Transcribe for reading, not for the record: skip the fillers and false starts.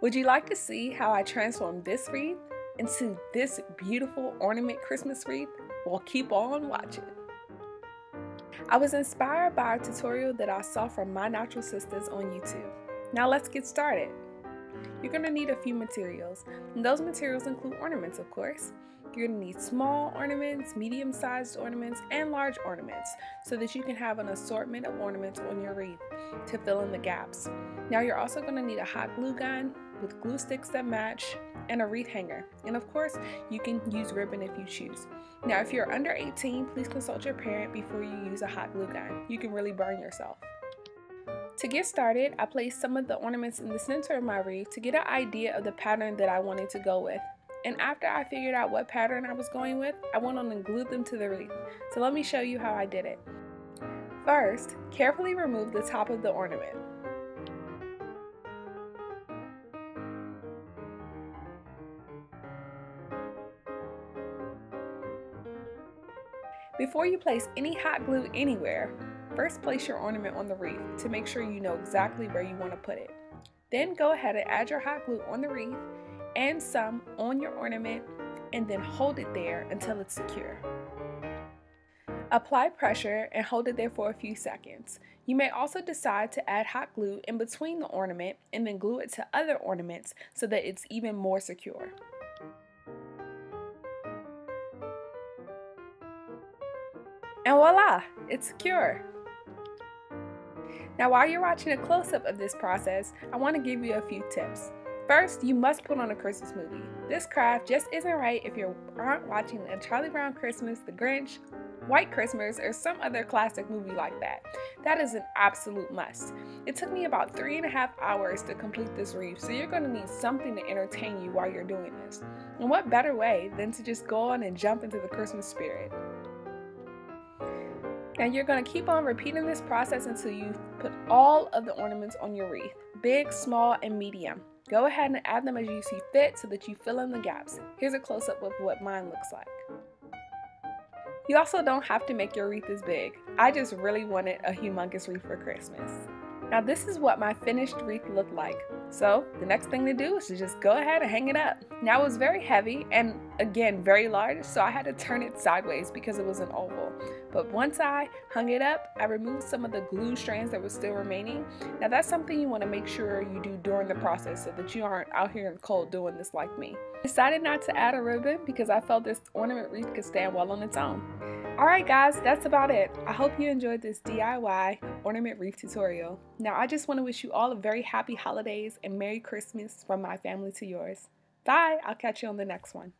Would you like to see how I transformed this wreath into this beautiful ornament Christmas wreath? Well, keep on watching. I was inspired by a tutorial that I saw from MyNaturalSistas on YouTube. Now let's get started. You're going to need a few materials, and those materials include ornaments, of course. You're going to need small ornaments, medium-sized ornaments, and large ornaments so that you can have an assortment of ornaments on your wreath to fill in the gaps. Now you're also going to need a hot glue gun with glue sticks that match and a wreath hanger. And of course, you can use ribbon if you choose. Now if you're under 18, please consult your parent before you use a hot glue gun. You can really burn yourself. To get started, I placed some of the ornaments in the center of my wreath to get an idea of the pattern that I wanted to go with. And after I figured out what pattern I was going with, I went on and glued them to the wreath. So let me show you how I did it. First, carefully remove the top of the ornament. Before you place any hot glue anywhere, first place your ornament on the wreath to make sure you know exactly where you want to put it. Then go ahead and add your hot glue on the wreath and some on your ornament, and then hold it there until it's secure. Apply pressure and hold it there for a few seconds. You may also decide to add hot glue in between the ornament and then glue it to other ornaments so that it's even more secure. And voila, it's secure. Now while you're watching a close-up of this process, I want to give you a few tips. First, you must put on a Christmas movie. This craft just isn't right if you aren't watching a Charlie Brown Christmas, The Grinch, White Christmas, or some other classic movie like that. That is an absolute must. It took me about 3.5 hours to complete this wreath, so you're going to need something to entertain you while you're doing this. And what better way than to just go on and jump into the Christmas spirit. And you're going to keep on repeating this process until you put all of the ornaments on your wreath, big, small, and medium. Go ahead and add them as you see fit so that you fill in the gaps. Here's a close-up of what mine looks like. You also don't have to make your wreath as big. I just really wanted a humongous wreath for Christmas. Now this is what my finished wreath looked like. So the next thing to do is to just go ahead and hang it up. Now it was very heavy and again very large, so I had to turn it sideways because it was an oval. But once I hung it up, I removed some of the glue strands that were still remaining. Now that's something you want to make sure you do during the process so that you aren't out here in the cold doing this like me. I decided not to add a ribbon because I felt this ornament wreath could stand well on its own. Alright guys, that's about it. I hope you enjoyed this DIY ornament wreath tutorial. Now I just want to wish you all a very happy holidays and Merry Christmas from my family to yours. Bye! I'll catch you on the next one.